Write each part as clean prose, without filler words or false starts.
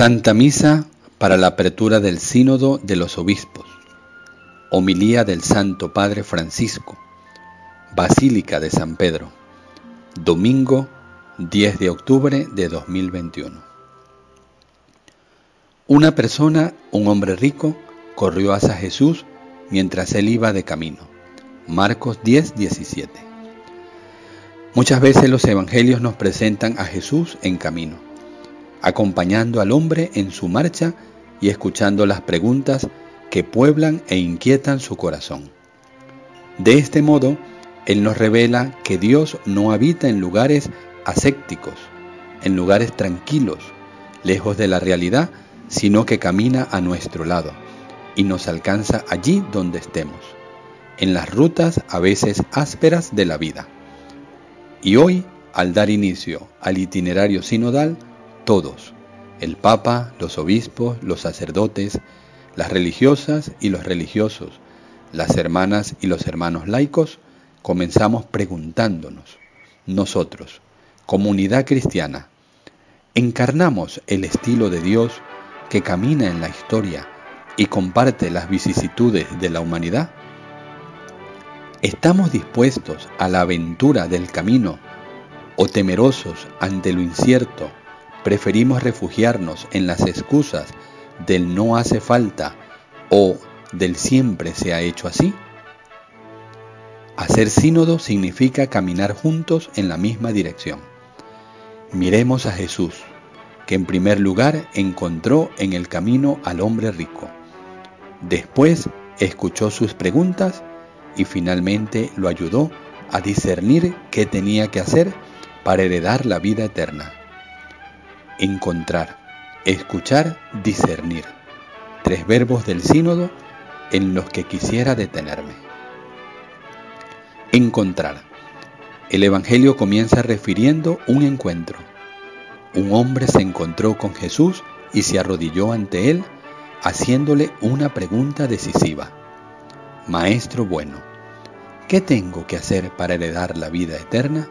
Santa Misa para la apertura del Sínodo de los Obispos. Homilía del Santo Padre Francisco. Basílica de San Pedro. Domingo 10 de octubre de 2021. Una persona, un hombre rico, corrió hacia Jesús mientras él iba de camino. Marcos 10:17. Muchas veces los evangelios nos presentan a Jesús en camino, acompañando al hombre en su marcha y escuchando las preguntas que pueblan e inquietan su corazón. De este modo, Él nos revela que Dios no habita en lugares ascéticos, en lugares tranquilos, lejos de la realidad, sino que camina a nuestro lado y nos alcanza allí donde estemos, en las rutas a veces ásperas de la vida. Y hoy, al dar inicio al itinerario sinodal, todos, el Papa, los obispos, los sacerdotes, las religiosas y los religiosos, las hermanas y los hermanos laicos, comenzamos preguntándonos, nosotros, comunidad cristiana, ¿encarnamos el estilo de Dios que camina en la historia y comparte las vicisitudes de la humanidad? ¿Estamos dispuestos a la aventura del camino o temerosos ante lo incierto? Preferimos refugiarnos en las excusas del no hace falta o del siempre se ha hecho así. Hacer sínodo significa caminar juntos en la misma dirección. Miremos a Jesús, que en primer lugar encontró en el camino al hombre rico. Después escuchó sus preguntas y finalmente lo ayudó a discernir qué tenía que hacer para heredar la vida eterna. Encontrar, escuchar, discernir. 3 verbos del sínodo en los que quisiera detenerme. Encontrar. El Evangelio comienza refiriendo un encuentro. Un hombre se encontró con Jesús y se arrodilló ante él, haciéndole una pregunta decisiva. Maestro bueno, ¿qué tengo que hacer para heredar la vida eterna?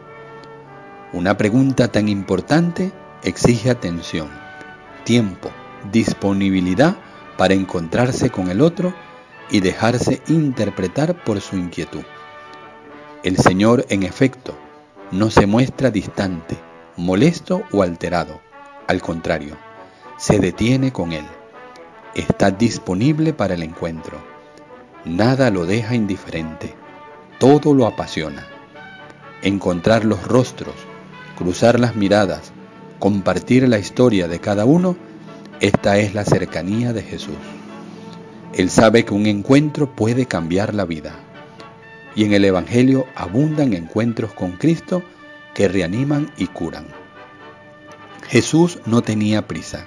Una pregunta tan importante exige atención, tiempo, disponibilidad para encontrarse con el otro y dejarse interpretar por su inquietud. El Señor, en efecto, no se muestra distante, molesto o alterado. Al contrario, se detiene con él. Está disponible para el encuentro. Nada lo deja indiferente. Todo lo apasiona. Encontrar los rostros, cruzar las miradas, compartir la historia de cada uno, esta es la cercanía de Jesús. Él sabe que un encuentro puede cambiar la vida. Y en el Evangelio abundan encuentros con Cristo que reaniman y curan. Jesús no tenía prisa.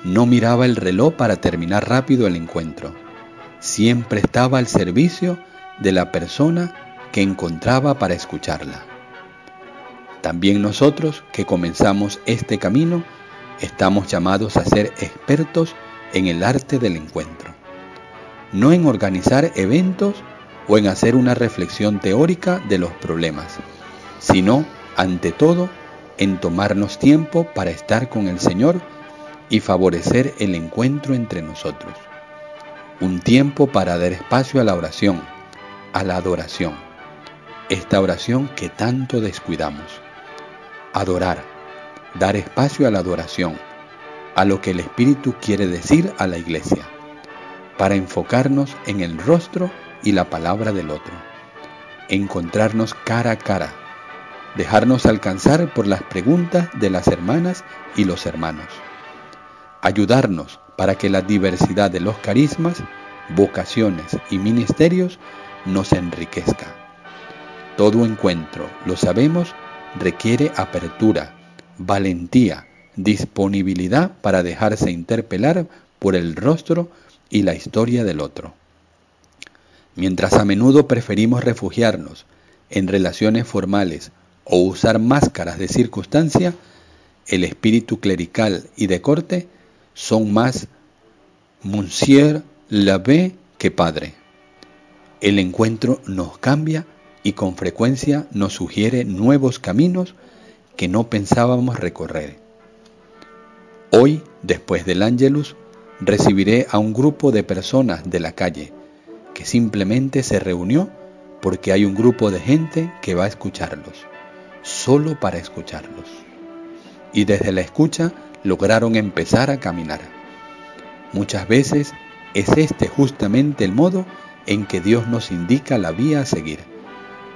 No miraba el reloj para terminar rápido el encuentro. Siempre estaba al servicio de la persona que encontraba para escucharla. También nosotros que comenzamos este camino, estamos llamados a ser expertos en el arte del encuentro. No en organizar eventos o en hacer una reflexión teórica de los problemas, sino, ante todo, en tomarnos tiempo para estar con el Señor y favorecer el encuentro entre nosotros. Un tiempo para dar espacio a la oración, a la adoración, esta oración que tanto descuidamos. Adorar, dar espacio a la adoración, a lo que el Espíritu quiere decir a la Iglesia, para enfocarnos en el rostro y la palabra del otro, encontrarnos cara a cara, dejarnos alcanzar por las preguntas de las hermanas y los hermanos, ayudarnos para que la diversidad de los carismas, vocaciones y ministerios nos enriquezca. Todo encuentro, lo sabemos, requiere apertura, valentía, disponibilidad para dejarse interpelar por el rostro y la historia del otro. Mientras a menudo preferimos refugiarnos en relaciones formales o usar máscaras de circunstancia, el espíritu clerical y de corte son más Monsieur l'abbé que padre. El encuentro nos cambia y con frecuencia nos sugiere nuevos caminos que no pensábamos recorrer. Hoy, después del Ángelus, recibiré a un grupo de personas de la calle que simplemente se reunió porque hay un grupo de gente que va a escucharlos, solo para escucharlos. Y desde la escucha lograron empezar a caminar. Muchas veces es este justamente el modo en que Dios nos indica la vía a seguir,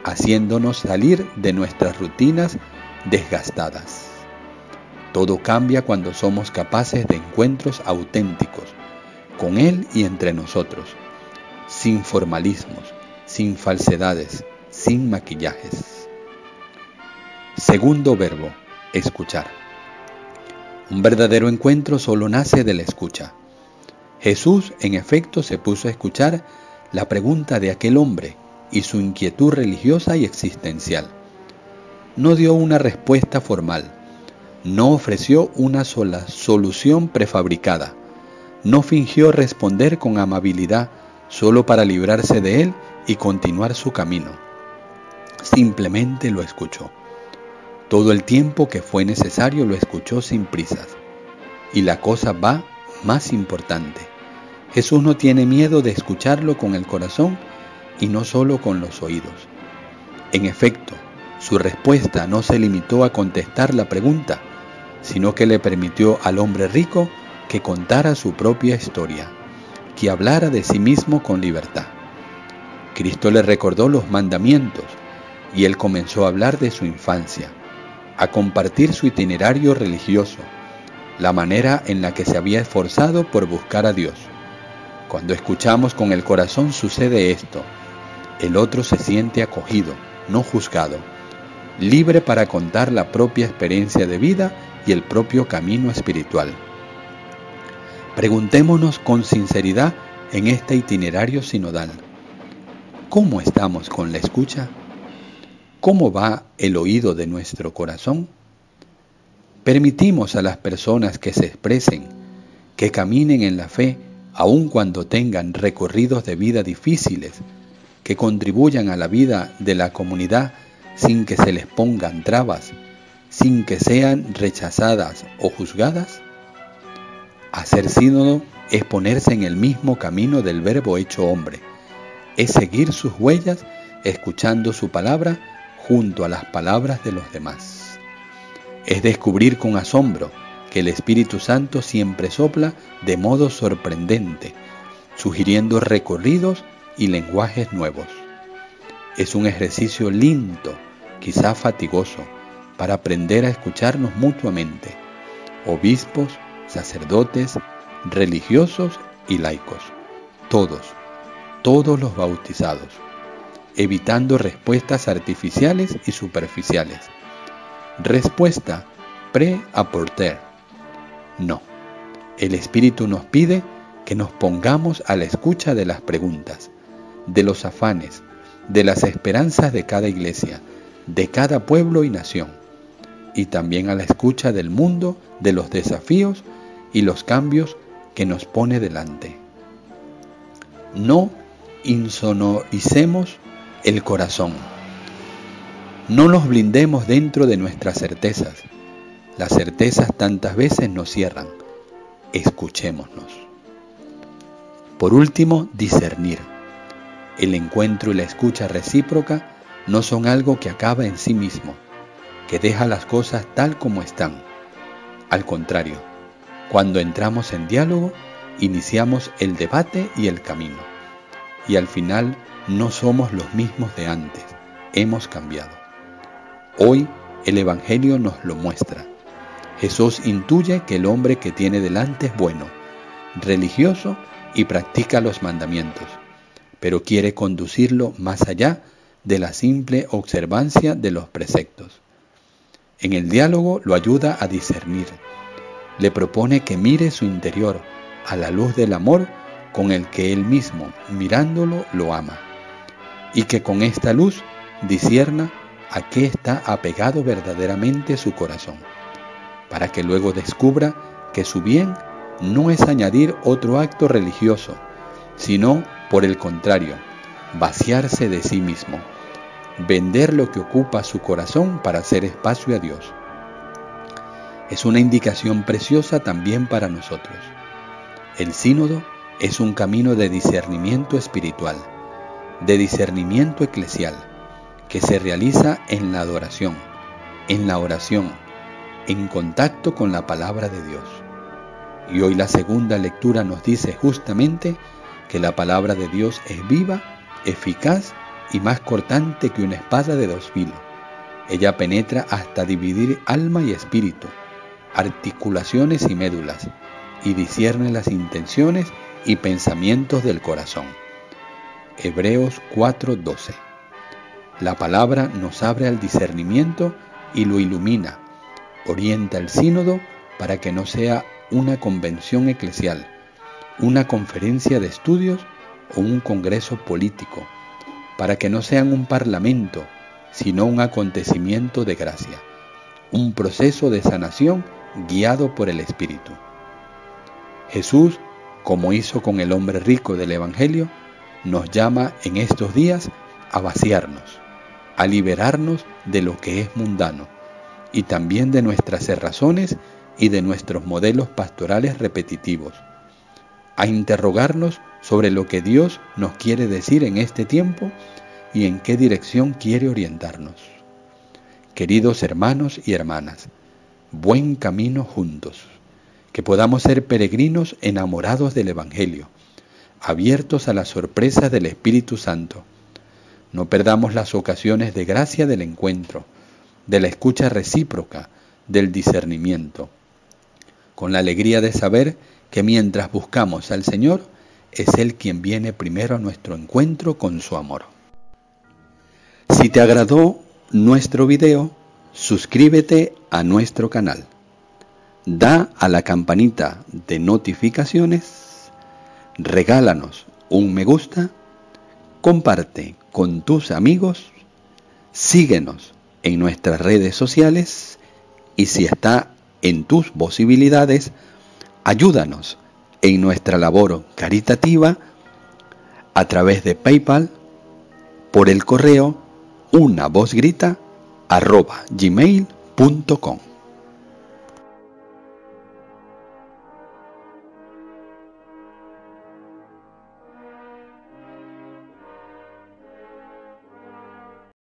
haciéndonos salir de nuestras rutinas desgastadas. Todo cambia cuando somos capaces de encuentros auténticos con Él y entre nosotros, sin formalismos, sin falsedades, sin maquillajes. Segundo verbo, escuchar. Un verdadero encuentro solo nace de la escucha. Jesús, en efecto, se puso a escuchar la pregunta de aquel hombre y su inquietud religiosa y existencial. No dio una respuesta formal, no ofreció una sola solución prefabricada, no fingió responder con amabilidad solo para librarse de él y continuar su camino. Simplemente lo escuchó. Todo el tiempo que fue necesario lo escuchó sin prisas. Y la cosa va más importante. Jesús no tiene miedo de escucharlo con el corazón y no solo con los oídos. En efecto, su respuesta no se limitó a contestar la pregunta, sino que le permitió al hombre rico que contara su propia historia, que hablara de sí mismo con libertad. Cristo le recordó los mandamientos y él comenzó a hablar de su infancia, a compartir su itinerario religioso, la manera en la que se había esforzado por buscar a Dios. Cuando escuchamos con el corazón sucede esto: el otro se siente acogido, no juzgado, libre para contar la propia experiencia de vida y el propio camino espiritual. Preguntémonos con sinceridad en este itinerario sinodal: ¿cómo estamos con la escucha? ¿Cómo va el oído de nuestro corazón? ¿Permitimos a las personas que se expresen, que caminen en la fe, aun cuando tengan recorridos de vida difíciles, que contribuyan a la vida de la comunidad sin que se les pongan trabas, sin que sean rechazadas o juzgadas? Hacer sínodo es ponerse en el mismo camino del Verbo hecho hombre, es seguir sus huellas escuchando su palabra junto a las palabras de los demás. Es descubrir con asombro que el Espíritu Santo siempre sopla de modo sorprendente, sugiriendo recorridos y lenguajes nuevos. Es un ejercicio lindo, quizá fatigoso, para aprender a escucharnos mutuamente, obispos, sacerdotes, religiosos y laicos, todos los bautizados, evitando respuestas artificiales y superficiales. Respuesta pré-apporter. No, el Espíritu nos pide que nos pongamos a la escucha de las preguntas, de los afanes, de las esperanzas de cada iglesia, de cada pueblo y nación, y también a la escucha del mundo, de los desafíos y los cambios que nos pone delante. No insonoricemos el corazón. No nos blindemos dentro de nuestras certezas. Las certezas tantas veces nos cierran. Escuchémonos. Por último, discernir. El encuentro y la escucha recíproca no son algo que acaba en sí mismo, que deja las cosas tal como están. Al contrario, cuando entramos en diálogo, iniciamos el debate y el camino. Y al final no somos los mismos de antes, hemos cambiado. Hoy el Evangelio nos lo muestra. Jesús intuye que el hombre que tiene delante es bueno, religioso y practica los mandamientos, pero quiere conducirlo más allá de la simple observancia de los preceptos. En el diálogo lo ayuda a discernir. Le propone que mire su interior a la luz del amor con el que él mismo, mirándolo, lo ama, y que con esta luz discierna a qué está apegado verdaderamente su corazón, para que luego descubra que su bien no es añadir otro acto religioso, sino, por el contrario, vaciarse de sí mismo, vender lo que ocupa su corazón para hacer espacio a Dios. es una indicación preciosa también para nosotros. El sínodo es un camino de discernimiento espiritual, de discernimiento eclesial, que se realiza en la adoración, en la oración, en contacto con la palabra de Dios. Y hoy la segunda lectura nos dice justamente que la palabra de Dios es viva, eficaz y más cortante que una espada de 2 filos. Ella penetra hasta dividir alma y espíritu, articulaciones y médulas, y discierne las intenciones y pensamientos del corazón. Hebreos 4:12. La palabra nos abre al discernimiento y lo ilumina, orienta el sínodo para que no sea una convención eclesial, una conferencia de estudios o un congreso político, para que no sean un parlamento, sino un acontecimiento de gracia, un proceso de sanación guiado por el Espíritu. Jesús, como hizo con el hombre rico del Evangelio, nos llama en estos días a vaciarnos, a liberarnos de lo que es mundano y también de nuestras cerrazones y de nuestros modelos pastorales repetitivos, a interrogarnos sobre lo que Dios nos quiere decir en este tiempo y en qué dirección quiere orientarnos. Queridos hermanos y hermanas, buen camino juntos, que podamos ser peregrinos enamorados del Evangelio, abiertos a las sorpresas del Espíritu Santo. No perdamos las ocasiones de gracia del encuentro, de la escucha recíproca, del discernimiento, con la alegría de saber que mientras buscamos al Señor, es Él quien viene primero a nuestro encuentro con su amor. Si te agradó nuestro video, suscríbete a nuestro canal. Da a la campanita de notificaciones, regálanos un me gusta, comparte con tus amigos, síguenos en nuestras redes sociales y si está en tus posibilidades, ayúdanos en nuestra labor caritativa a través de PayPal, por el correo unavozgrita@gmail.com.